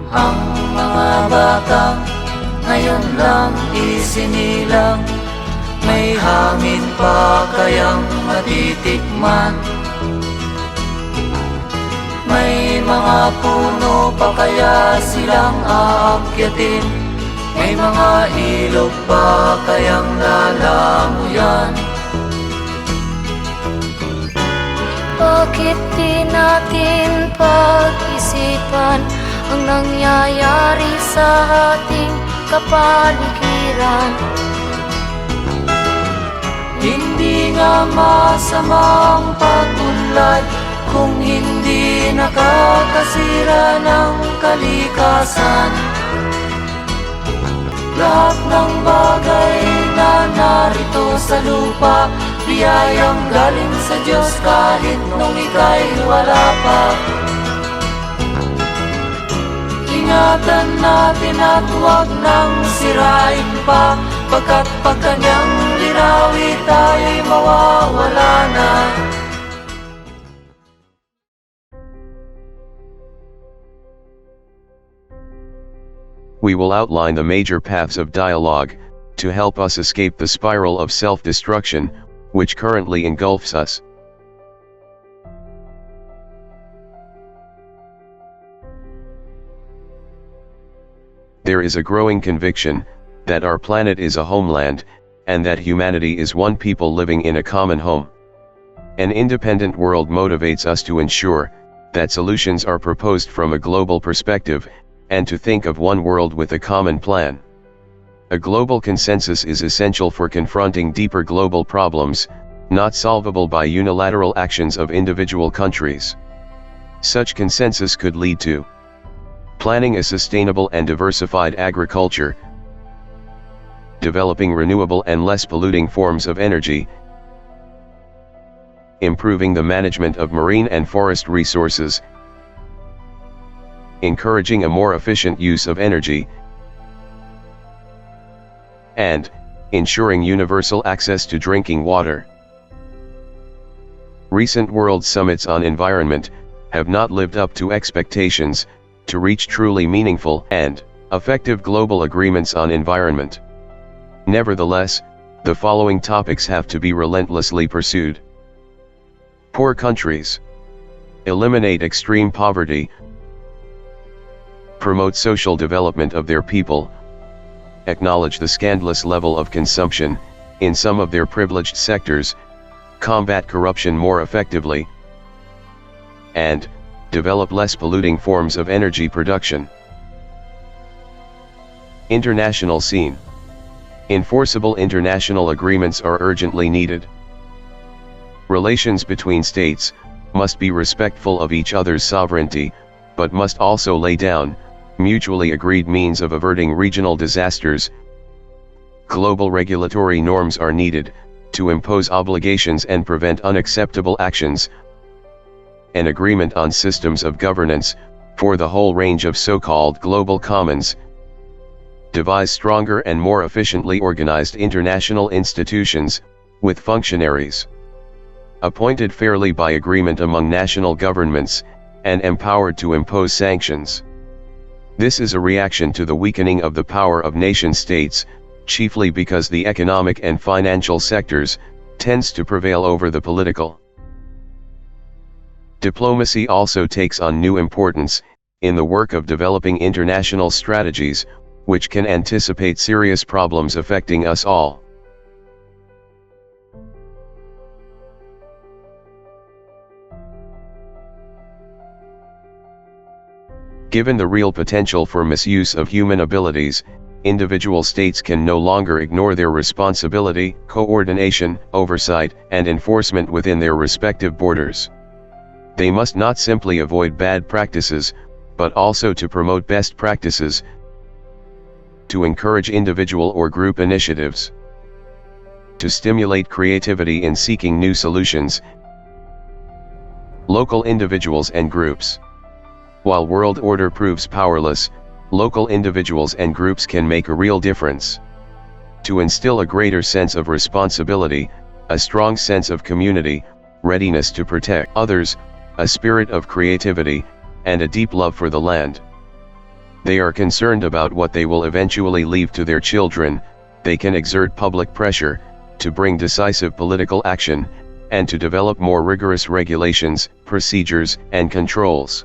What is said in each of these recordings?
Ang mga batang ngayon lang isinilang, may hangin pa kayang matitikman? May mga puno pa kaya silang aakyatin? May mga ilog pa kayang lalamuyan? Bakit di natin pag-isipan ang nangyayari sa ating kapaligiran? Hindi nga masamang pag-unlad kung hindi nakakasira ng kalikasan. Lahat ng bagay na narito sa lupa, biyayang galing sa Diyos kahit nung ika'y wala pa. Ingatan natin at huwag nang sirain pa, pagkat pag kanyang linawi tayo'y mawawala na. We will outline the major paths of dialogue, to help us escape the spiral of self-destruction, which currently engulfs us. There is a growing conviction that our planet is a homeland, and that humanity is one people living in a common home. An independent world motivates us to ensure that solutions are proposed from a global perspective, and to think of one world with a common plan. A global consensus is essential for confronting deeper global problems, not solvable by unilateral actions of individual countries. Such consensus could lead to planning a sustainable and diversified agriculture, developing renewable and less polluting forms of energy, improving the management of marine and forest resources, encouraging a more efficient use of energy, and ensuring universal access to drinking water. Recent world summits on environment have not lived up to expectations to reach truly meaningful and effective global agreements on environment. Nevertheless, the following topics have to be relentlessly pursued. Poor countries. Eliminate extreme poverty. Promote social development of their people. Acknowledge the scandalous level of consumption in some of their privileged sectors. Combat corruption more effectively. And develop less polluting forms of energy production. International scene. Enforceable international agreements are urgently needed. Relations between states must be respectful of each other's sovereignty, but must also lay down mutually agreed means of averting regional disasters. Global regulatory norms are needed to impose obligations and prevent unacceptable actions. An agreement on systems of governance for the whole range of so-called global commons. Devise stronger and more efficiently organized international institutions, with functionaries appointed fairly by agreement among national governments, and empowered to impose sanctions. This is a reaction to the weakening of the power of nation-states, chiefly because the economic and financial sectors tends to prevail over the political. Diplomacy also takes on new importance in the work of developing international strategies, which can anticipate serious problems affecting us all. Given the real potential for misuse of human abilities, individual states can no longer ignore their responsibility, coordination, oversight, and enforcement within their respective borders. They must not simply avoid bad practices, but also to promote best practices, to encourage individual or group initiatives, to stimulate creativity in seeking new solutions. Local individuals and groups. While world order proves powerless, local individuals and groups can make a real difference. To instill a greater sense of responsibility, a strong sense of community, readiness to protect others, a spirit of creativity, and a deep love for the land. They are concerned about what they will eventually leave to their children. They can exert public pressure to bring decisive political action, and to develop more rigorous regulations, procedures, and controls.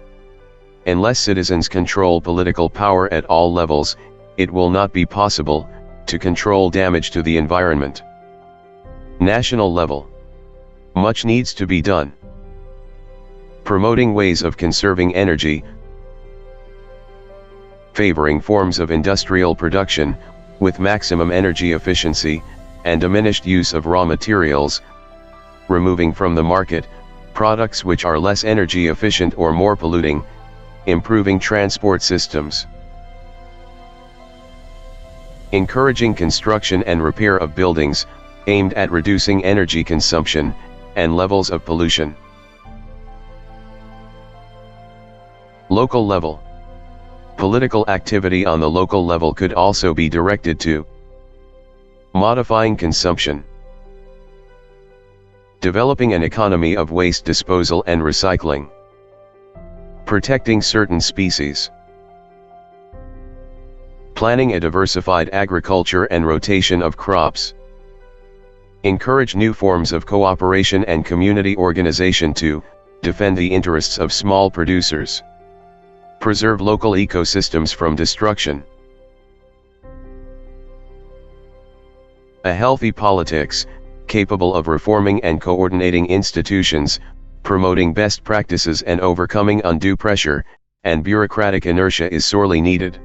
Unless citizens control political power at all levels, it will not be possible to control damage to the environment. National level. Much needs to be done. Promoting ways of conserving energy, favoring forms of industrial production with maximum energy efficiency and diminished use of raw materials, removing from the market products which are less energy efficient or more polluting, improving transport systems, encouraging construction and repair of buildings aimed at reducing energy consumption and levels of pollution. Local level. Political activity on the local level could also be directed to modifying consumption, developing an economy of waste disposal and recycling, protecting certain species, planning a diversified agriculture and rotation of crops, encourage new forms of cooperation and community organization to defend the interests of small producers, preserve local ecosystems from destruction. A healthy politics, capable of reforming and coordinating institutions, promoting best practices and overcoming undue pressure and bureaucratic inertia is sorely needed.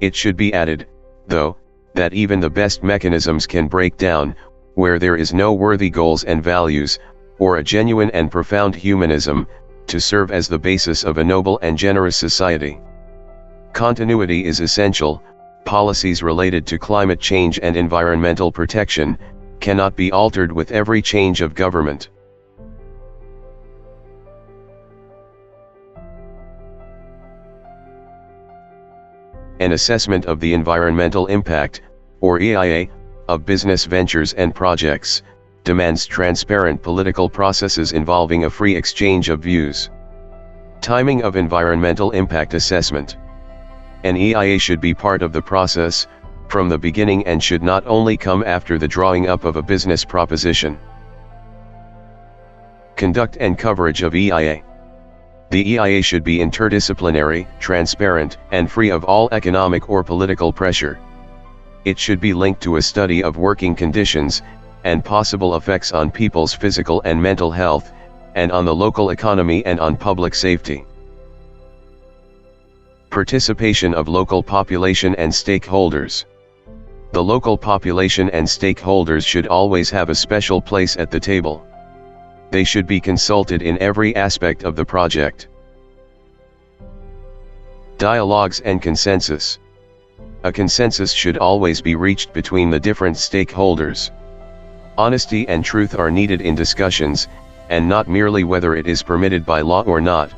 It should be added, though, that even the best mechanisms can break down, where there is no worthy goals and values, or a genuine and profound humanism, to serve as the basis of a noble and generous society. Continuity is essential. Policies related to climate change and environmental protection cannot be altered with every change of government. An assessment of the environmental impact, or EIA, of business ventures and projects, demands transparent political processes involving a free exchange of views. Timing of environmental impact assessment. An EIA should be part of the process from the beginning and should not only come after the drawing up of a business proposition. Conduct and coverage of EIA. The EIA should be interdisciplinary, transparent, and free of all economic or political pressure. It should be linked to a study of working conditions and possible effects on people's physical and mental health, and on the local economy and on public safety. Participation of local population and stakeholders. The local population and stakeholders should always have a special place at the table. They should be consulted in every aspect of the project. Dialogues and consensus. A consensus should always be reached between the different stakeholders. Honesty and truth are needed in discussions, and not merely whether it is permitted by law or not.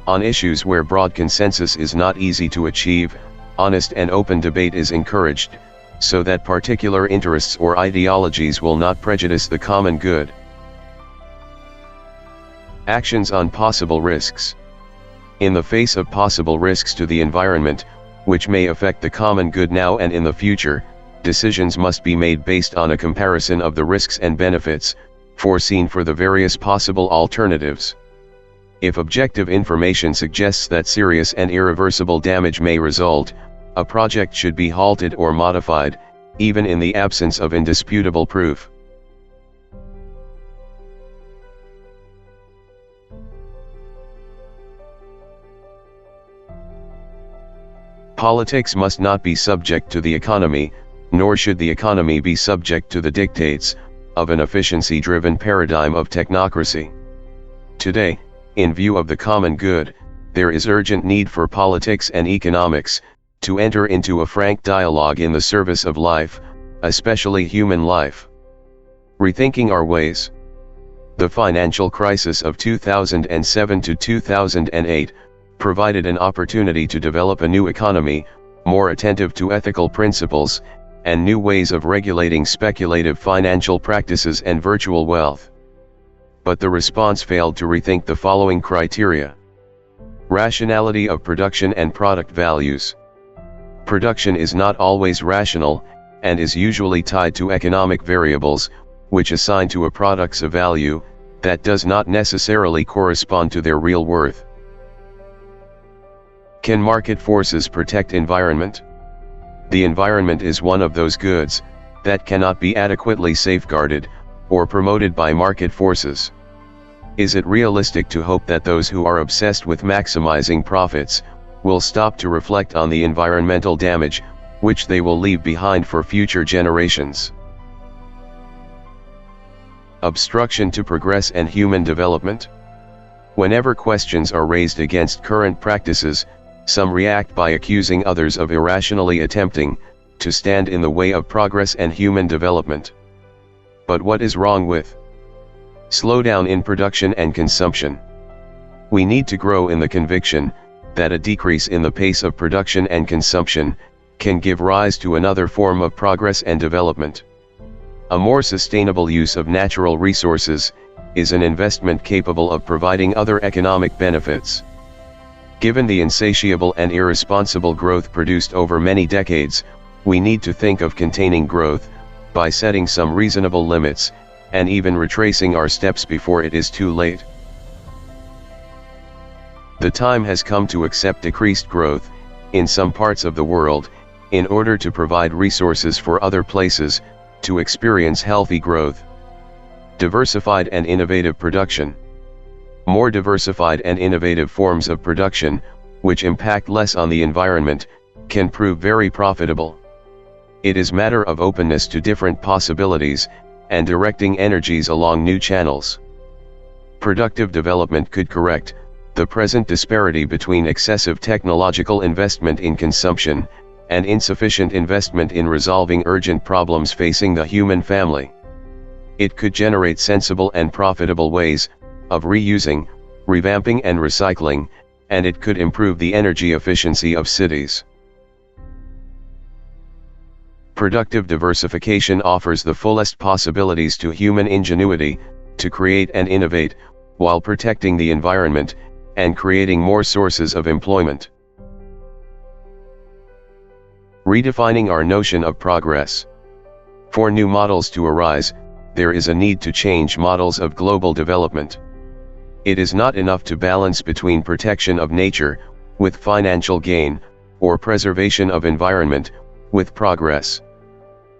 On issues where broad consensus is not easy to achieve, honest and open debate is encouraged, so that particular interests or ideologies will not prejudice the common good. Actions on possible risks. In the face of possible risks to the environment, which may affect the common good now and in the future, decisions must be made based on a comparison of the risks and benefits foreseen for the various possible alternatives. If objective information suggests that serious and irreversible damage may result, a project should be halted or modified, even in the absence of indisputable proof. Politics must not be subject to the economy, nor should the economy be subject to the dictates of an efficiency-driven paradigm of technocracy. Today, in view of the common good, there is urgent need for politics and economics to enter into a frank dialogue in the service of life, especially human life. Rethinking our ways. The financial crisis of 2007 to 2008 provided an opportunity to develop a new economy, more attentive to ethical principles, and new ways of regulating speculative financial practices and virtual wealth. But the response failed to rethink the following criteria. Rationality of production and product values. Production is not always rational, and is usually tied to economic variables, which assign to a products a value that does not necessarily correspond to their real worth. Can market forces protect environment? The environment is one of those goods that cannot be adequately safeguarded or promoted by market forces. Is it realistic to hope that those who are obsessed with maximizing profits will stop to reflect on the environmental damage which they will leave behind for future generations? Obstruction to progress and human development. Whenever questions are raised against current practices, some react by accusing others of irrationally attempting to stand in the way of progress and human development. But what is wrong with slowdown in production and consumption? We need to grow in the conviction that a decrease in the pace of production and consumption can give rise to another form of progress and development. A more sustainable use of natural resources is an investment capable of providing other economic benefits. Given the insatiable and irresponsible growth produced over many decades, we need to think of containing growth by setting some reasonable limits, and even retracing our steps before it is too late. The time has come to accept decreased growth in some parts of the world, in order to provide resources for other places to experience healthy growth. Diversified and innovative production. More diversified and innovative forms of production, which impact less on the environment, can prove very profitable. It is matter of openness to different possibilities, and directing energies along new channels. Productive development could correct the present disparity between excessive technological investment in consumption, and insufficient investment in resolving urgent problems facing the human family. It could generate sensible and profitable ways of reusing, revamping and recycling, and it could improve the energy efficiency of cities. Productive diversification offers the fullest possibilities to human ingenuity to create and innovate, while protecting the environment and creating more sources of employment. Redefining our notion of progress. For new models to arise, there is a need to change models of global development. It is not enough to balance between protection of nature with financial gain, or preservation of environment with progress.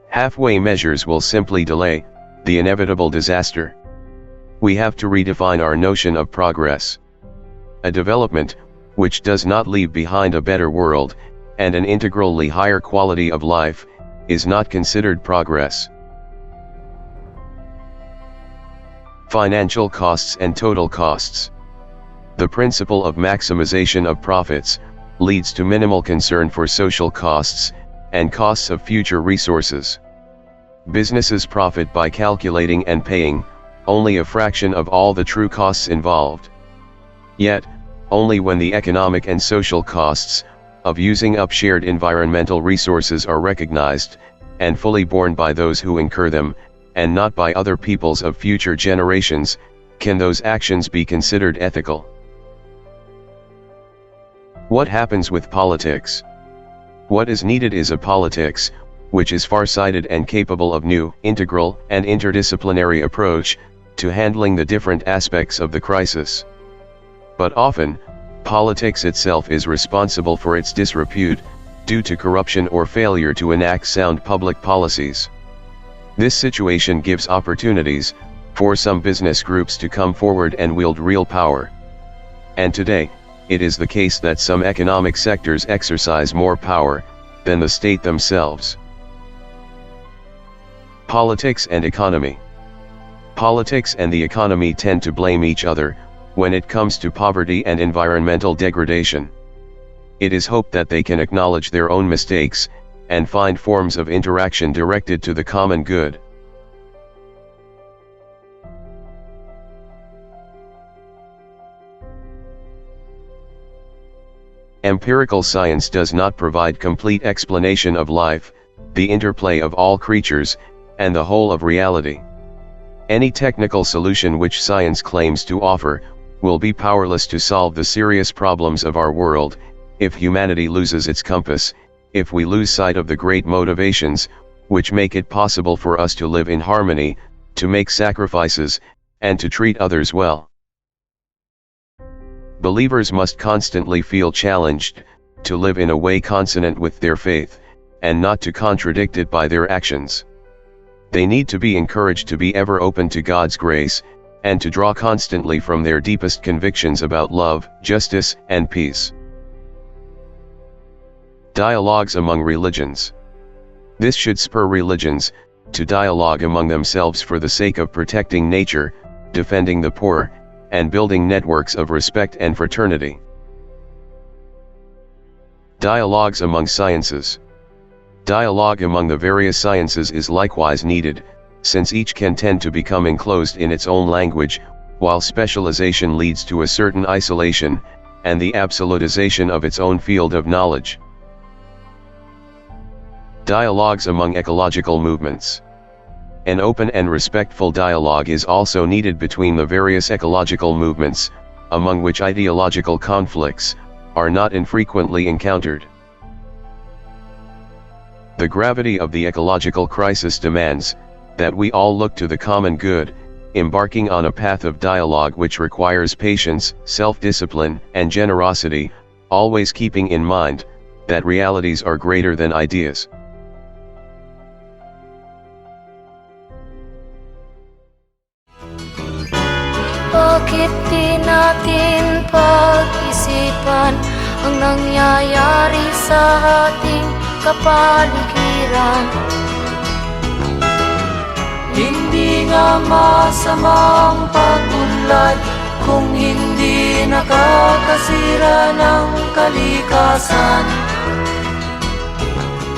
Halfway measures will simply delay the inevitable disaster. We have to redefine our notion of progress. A development which does not leave behind a better world and an integrally higher quality of life is not considered progress. Financial costs and total costs. The principle of maximization of profits leads to minimal concern for social costs and costs of future resources. Businesses profit by calculating and paying only a fraction of all the true costs involved. Yet, only when the economic and social costs of using up shared environmental resources are recognized and fully borne by those who incur them, and not by other peoples of future generations, can those actions be considered ethical. What happens with politics? What is needed is a politics which is far-sighted and capable of new, integral, and interdisciplinary approach to handling the different aspects of the crisis. But often, politics itself is responsible for its disrepute, due to corruption or failure to enact sound public policies. This situation gives opportunities for some business groups to come forward and wield real power. And today, it is the case that some economic sectors exercise more power than the state themselves. Politics and economy. Politics and the economy tend to blame each other when it comes to poverty and environmental degradation. It is hoped that they can acknowledge their own mistakes and find forms of interaction directed to the common good. Empirical science does not provide complete explanation of life, the interplay of all creatures, and the whole of reality. Any technical solution which science claims to offer will be powerless to solve the serious problems of our world, if humanity loses its compass, if we lose sight of the great motivations, which make it possible for us to live in harmony, to make sacrifices, and to treat others well. Believers must constantly feel challenged, to live in a way consonant with their faith, and not to contradict it by their actions. They need to be encouraged to be ever open to God's grace, and to draw constantly from their deepest convictions about love, justice, and peace. Dialogues among religions. This should spur religions to dialogue among themselves for the sake of protecting nature, defending the poor, and building networks of respect and fraternity. Dialogues among sciences. Dialogue among the various sciences is likewise needed, since each can tend to become enclosed in its own language, while specialization leads to a certain isolation, and the absolutization of its own field of knowledge. Dialogues among ecological movements. An open and respectful dialogue is also needed between the various ecological movements, among which ideological conflicts are not infrequently encountered. The gravity of the ecological crisis demands that we all look to the common good, embarking on a path of dialogue which requires patience, self-discipline, and generosity, always keeping in mind that realities are greater than ideas. Bakit di natin pag-isipan ang nangyayari sa ating kapaligiran? Hindi nga masamang pag-unlad kung hindi nakakasira ng kalikasan.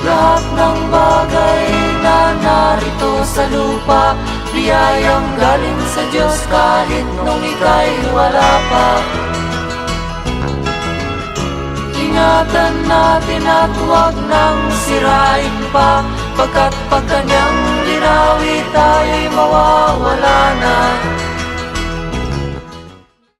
Lahat ng bagay na narito sa lupa, biyayang galing sa Diyos kahit nung ika'y wala pa. Ingatan natin at huwag nang sirain pa, pagkat